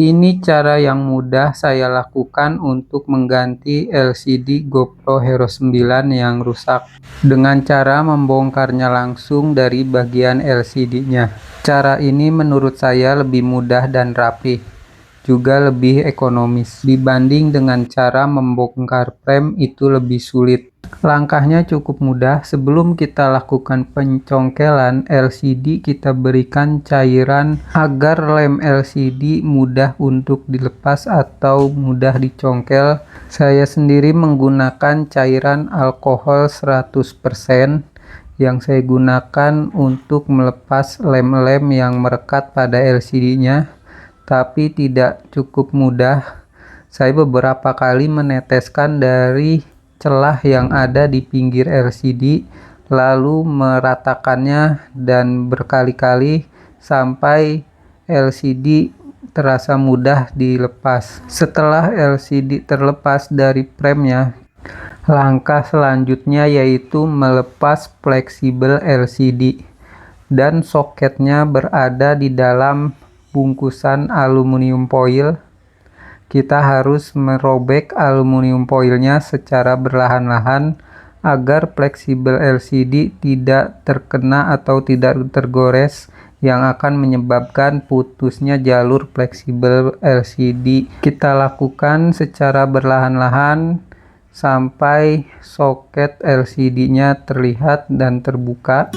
Ini cara yang mudah saya lakukan untuk mengganti LCD GoPro Hero 9 yang rusak dengan cara membongkarnya langsung dari bagian LCD-nya. Cara ini menurut saya lebih mudah dan rapi, juga lebih ekonomis dibanding dengan cara membongkar frame itu lebih sulit. Langkahnya cukup mudah. Sebelum kita lakukan pencongkelan LCD, kita berikan cairan agar lem LCD mudah untuk dilepas atau mudah dicongkel. Saya sendiri menggunakan cairan alkohol 100% yang saya gunakan untuk melepas lem-lem yang merekat pada LCD-nya, tapi tidak cukup mudah. Saya beberapa kali meneteskan dari celah yang ada di pinggir LCD, lalu meratakannya dan berkali-kali sampai LCD terasa mudah dilepas. Setelah LCD terlepas dari frame-nya, langkah selanjutnya yaitu melepas fleksibel LCD, dan soketnya berada di dalam bungkusan aluminium foil. Kita harus merobek aluminium foilnya secara berlahan-lahan agar fleksibel LCD tidak terkena atau tidak tergores, yang akan menyebabkan putusnya jalur fleksibel LCD. Kita lakukan secara berlahan-lahan sampai soket LCD-nya terlihat dan terbuka.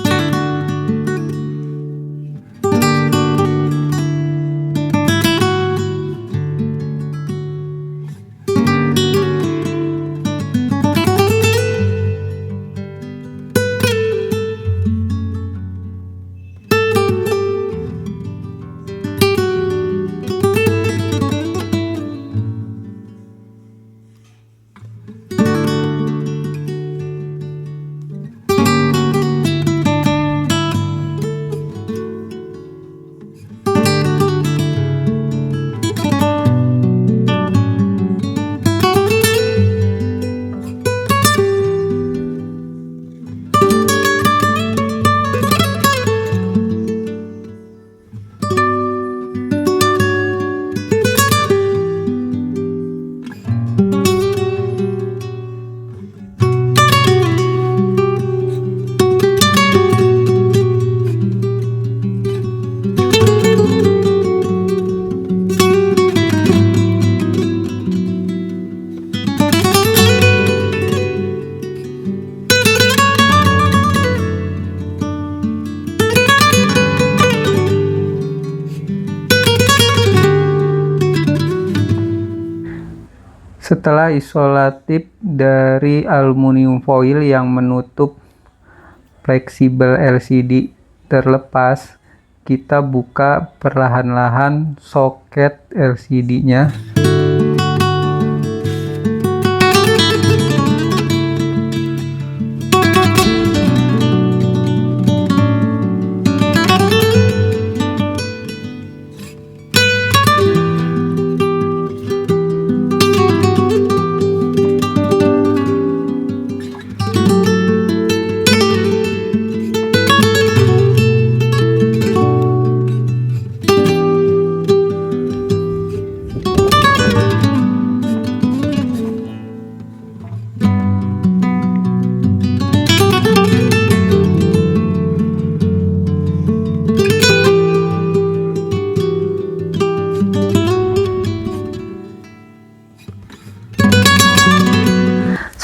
Setelah isolatif dari aluminium foil yang menutup fleksibel LCD terlepas, kita buka perlahan-lahan soket LCD-nya.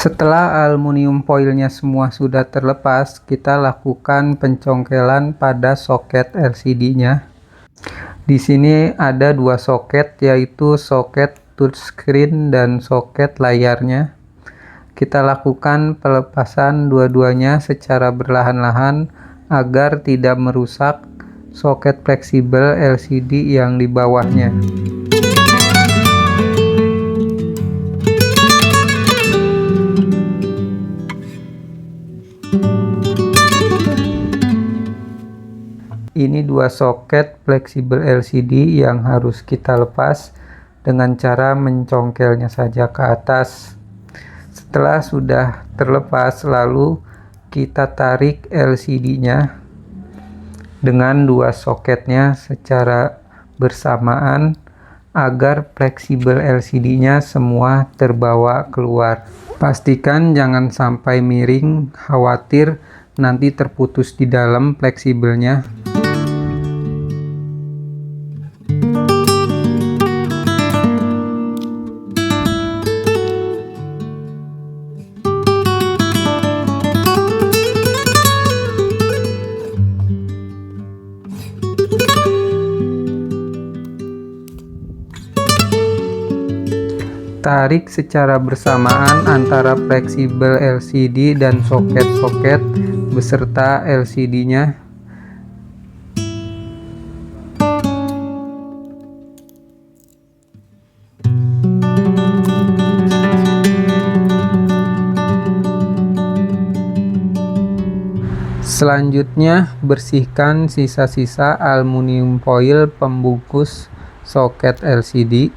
Setelah aluminium foilnya semua sudah terlepas, kita lakukan pencongkelan pada soket LCD-nya. Di sini ada dua soket, yaitu soket touchscreen dan soket layarnya. Kita lakukan pelepasan dua-duanya secara berlahan-lahan agar tidak merusak soket fleksibel LCD yang di bawahnya. Ini dua soket fleksibel LCD yang harus kita lepas dengan cara mencongkelnya saja ke atas. Setelah sudah terlepas, lalu kita tarik LCD-nya dengan dua soketnya secara bersamaan agar fleksibel LCD-nya semua terbawa keluar. Pastikan jangan sampai miring, khawatir nanti terputus di dalam fleksibelnya. Tarik secara bersamaan antara fleksibel LCD dan soket-soket beserta LCD-nya. Selanjutnya, bersihkan sisa-sisa aluminium foil pembungkus soket LCD.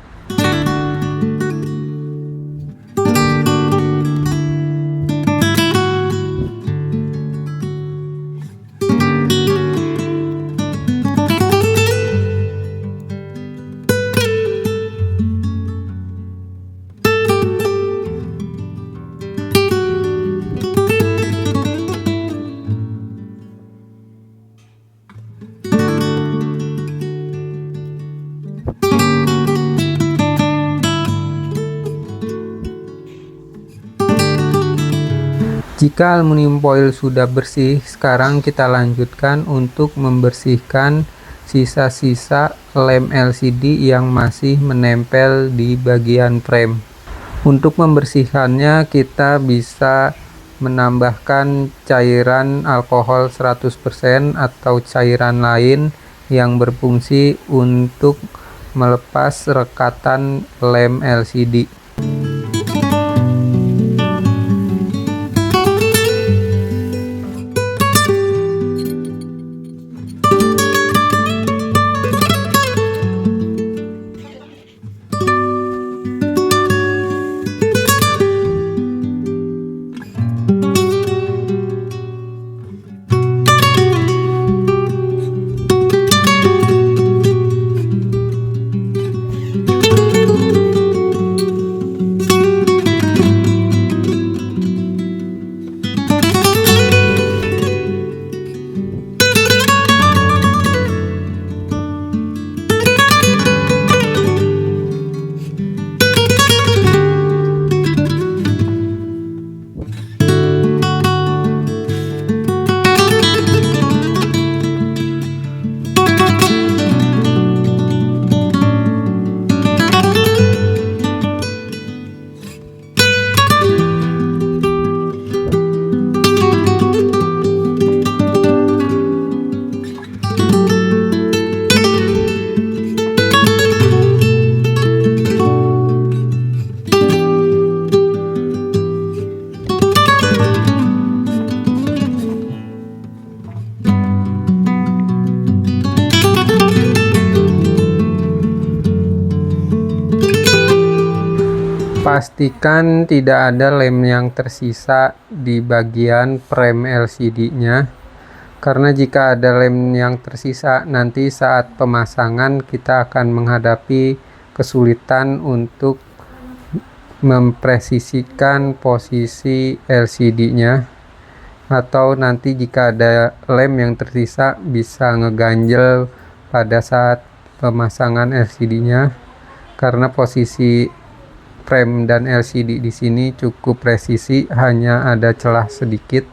Jika aluminium foil sudah bersih, sekarang kita lanjutkan untuk membersihkan sisa-sisa lem LCD yang masih menempel di bagian frame. Untuk membersihkannya, kita bisa menambahkan cairan alkohol 100% atau cairan lain yang berfungsi untuk melepas rekatan lem LCD. Pastikan tidak ada lem yang tersisa di bagian frame LCD-nya, karena jika ada lem yang tersisa, nanti saat pemasangan kita akan menghadapi kesulitan untuk mempresisikan posisi LCD-nya, atau nanti jika ada lem yang tersisa bisa ngeganjel pada saat pemasangan LCD-nya, karena posisi frame dan LCD di sini cukup presisi, hanya ada celah sedikit.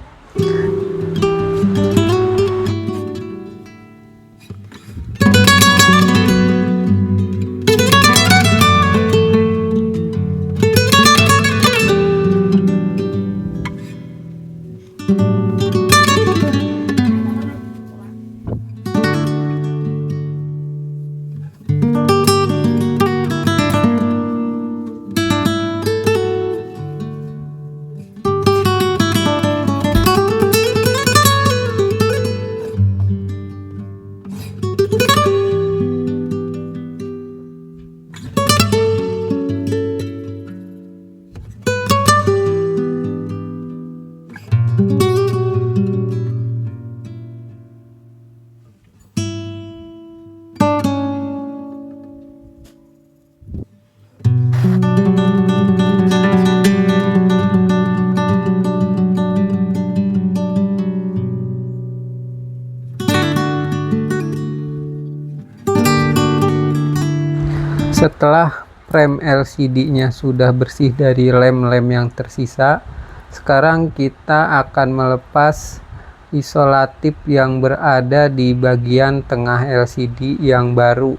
Setelah frame LCD-nya sudah bersih dari lem-lem yang tersisa, sekarang kita akan melepas isolatif yang berada di bagian tengah LCD yang baru.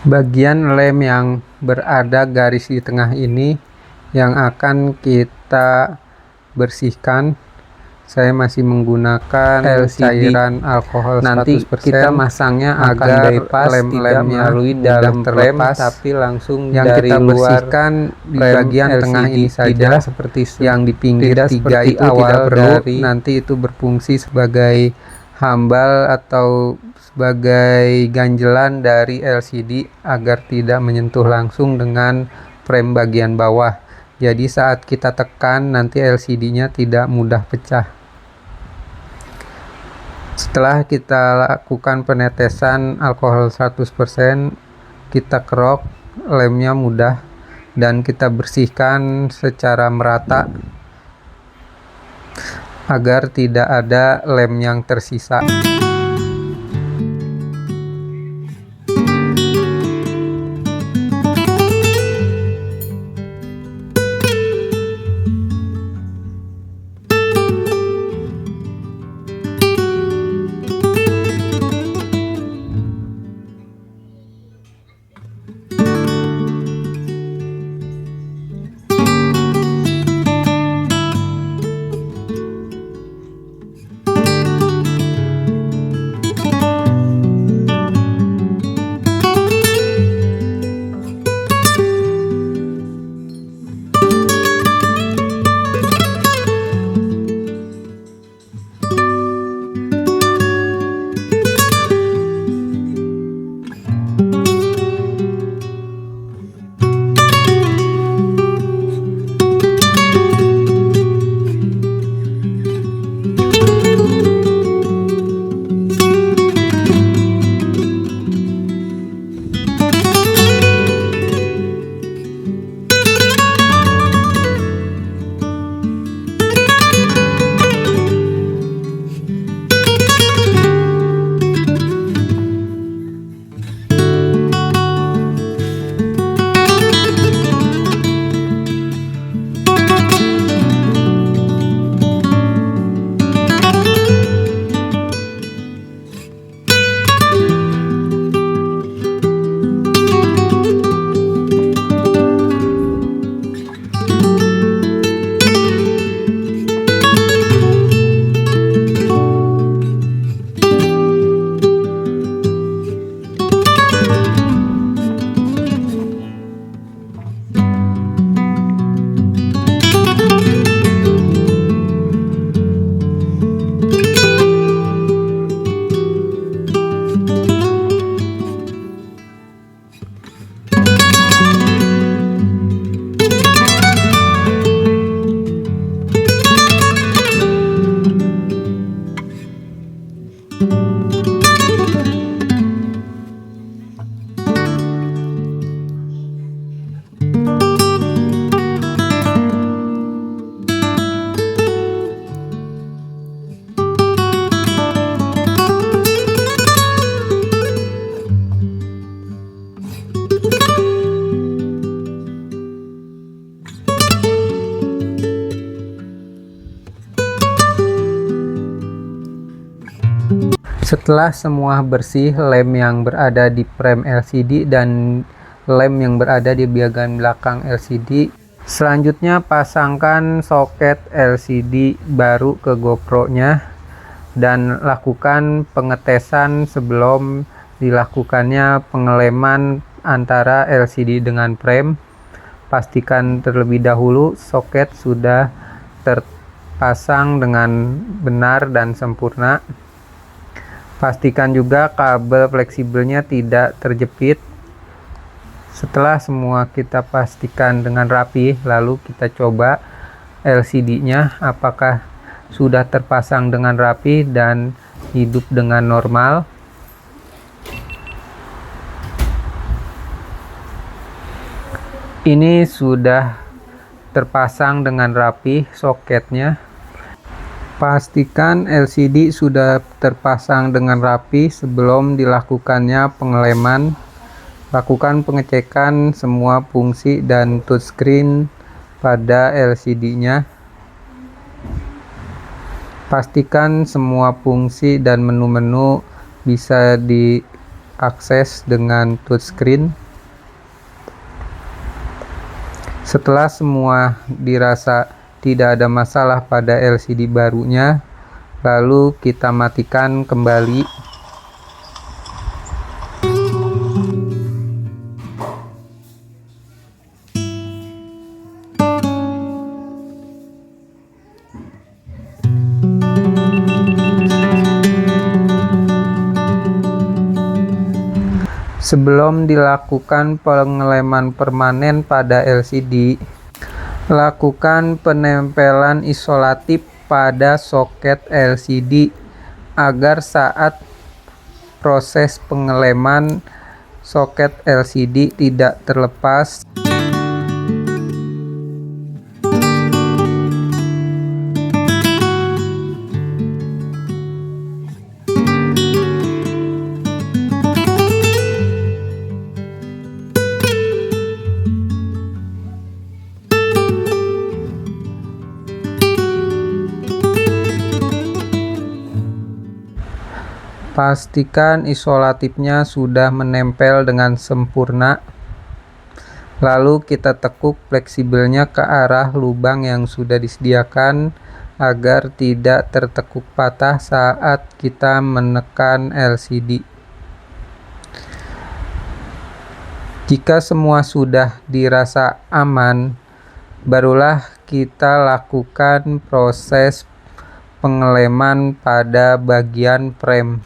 Bagian lem yang berada garis di tengah ini yang akan kita bersihkan. Saya masih menggunakan cairan alkohol 100%. Nanti kita masangnya agar lem-lem melalui dalam frame, tapi langsung yang dari kita bersihkan di bagian LCD tengah ini saja, seperti yang di pinggir tiga itu tidak perlu. Nanti itu berfungsi sebagai hambal atau sebagai ganjelan dari LCD agar tidak menyentuh langsung dengan frame bagian bawah. Jadi saat kita tekan nanti LCD-nya tidak mudah pecah. Setelah kita lakukan penetesan alkohol 100%, kita kerok lemnya mudah dan kita bersihkan secara merata agar tidak ada lem yang tersisa. Setelah semua bersih, lem yang berada di frame LCD dan lem yang berada di bagian belakang LCD, selanjutnya pasangkan soket LCD baru ke GoPro-nya dan lakukan pengetesan sebelum dilakukannya pengeleman antara LCD dengan frame. Pastikan terlebih dahulu soket sudah terpasang dengan benar dan sempurna. Pastikan juga kabel fleksibelnya tidak terjepit. Setelah semua kita pastikan dengan rapi, lalu kita coba LCD-nya apakah sudah terpasang dengan rapi dan hidup dengan normal. Ini sudah terpasang dengan rapi soketnya. Pastikan LCD sudah terpasang dengan rapi sebelum dilakukannya pengeleman. Lakukan pengecekan semua fungsi dan touchscreen pada LCD-nya. Pastikan semua fungsi dan menu-menu bisa diakses dengan touchscreen. Setelah semua dirasa tidak ada masalah pada LCD barunya, lalu kita matikan kembali. Sebelum dilakukan pengeleman permanen pada LCD, lakukan penempelan isolatif pada soket LCD agar saat proses pengeleman soket LCD tidak terlepas. Pastikan isolatifnya sudah menempel dengan sempurna. Lalu kita tekuk fleksibelnya ke arah lubang yang sudah disediakan agar tidak tertekuk patah saat kita menekan LCD. Jika semua sudah dirasa aman, barulah kita lakukan proses pengeleman pada bagian frame.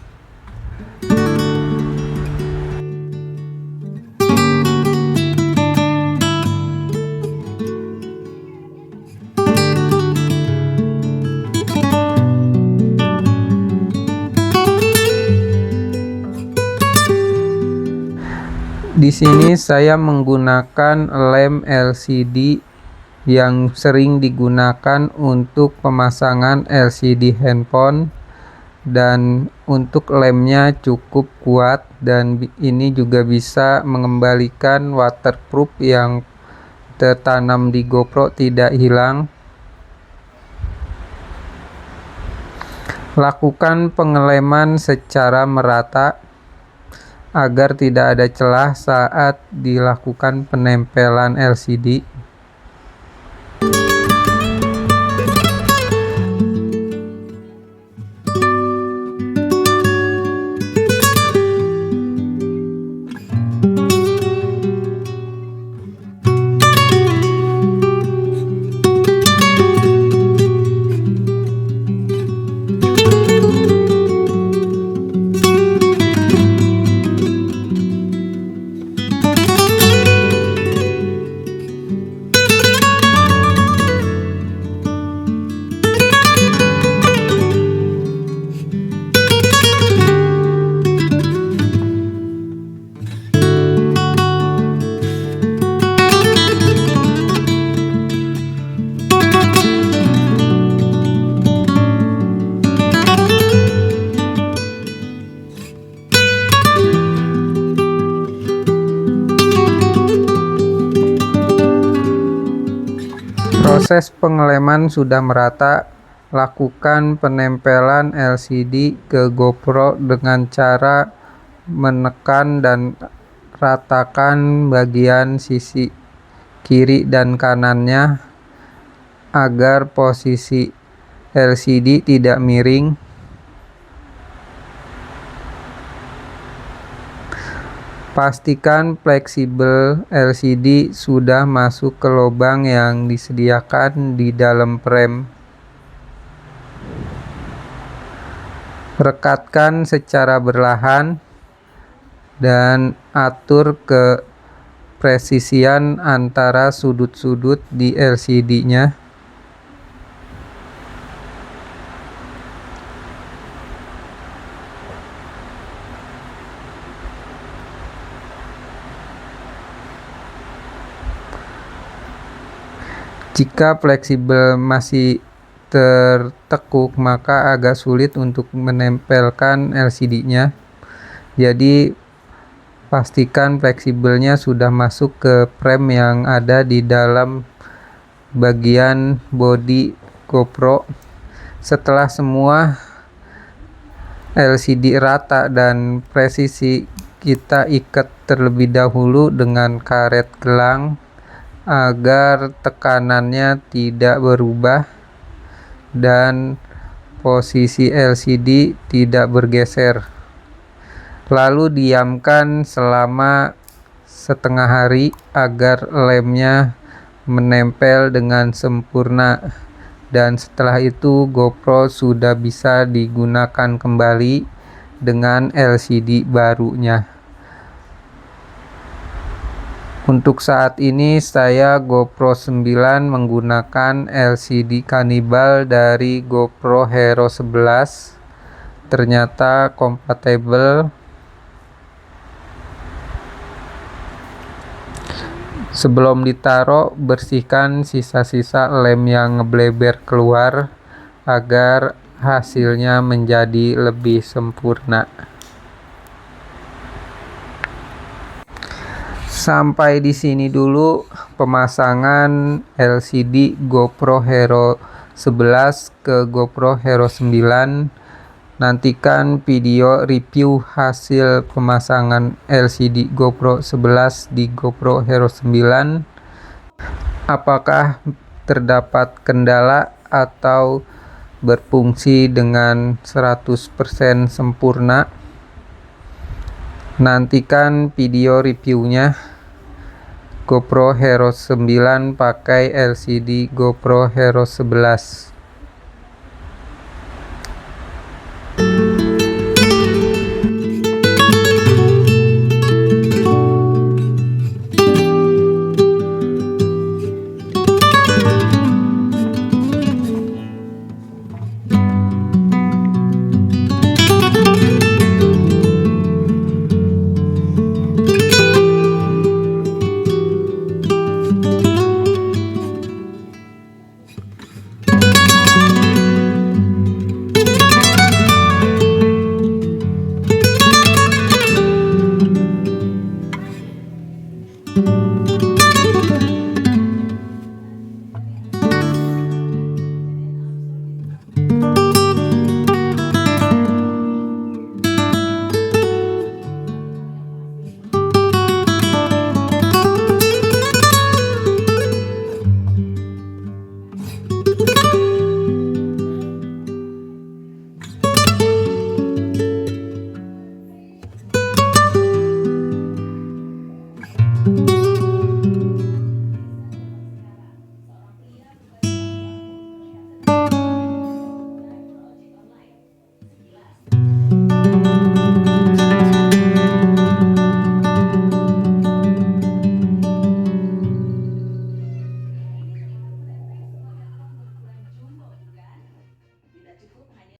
Di sini saya menggunakan lem LCD yang sering digunakan untuk pemasangan LCD handphone, dan untuk lemnya cukup kuat dan ini juga bisa mengembalikan waterproof yang tertanam di GoPro tidak hilang. Lakukan pengeleman secara merata agar tidak ada celah saat dilakukan penempelan LCD. Proses pengeleman sudah merata. Lakukan penempelan LCD ke GoPro dengan cara menekan dan ratakan bagian sisi kiri dan kanannya agar posisi LCD tidak miring. Pastikan fleksibel LCD sudah masuk ke lubang yang disediakan di dalam frame. Rekatkan secara berlahan dan atur kepresisian antara sudut-sudut di LCD-nya. Jika fleksibel masih tertekuk, maka agak sulit untuk menempelkan LCD-nya. Jadi Pastikan fleksibelnya sudah masuk ke frame yang ada di dalam bagian bodi GoPro. Setelah semua LCD rata dan presisi, kita ikat terlebih dahulu dengan karet gelang agar tekanannya tidak berubah dan posisi LCD tidak bergeser. Lalu diamkan selama setengah hari agar lemnya menempel dengan sempurna, dan setelah itu GoPro sudah bisa digunakan kembali dengan LCD barunya. Untuk saat ini saya GoPro 9 menggunakan LCD Cannibal dari GoPro Hero 11. Ternyata kompatibel. Sebelum ditaruh, bersihkan sisa-sisa lem yang ngebleber keluar agar hasilnya menjadi lebih sempurna. Sampai di sini dulu pemasangan LCD GoPro Hero 11 ke GoPro Hero 9. Nantikan video review hasil pemasangan LCD GoPro 11 di GoPro Hero 9. Apakah terdapat kendala atau berfungsi dengan 100% sempurna? Nantikan video reviewnya. GoPro Hero 9 pakai LCD GoPro Hero 11.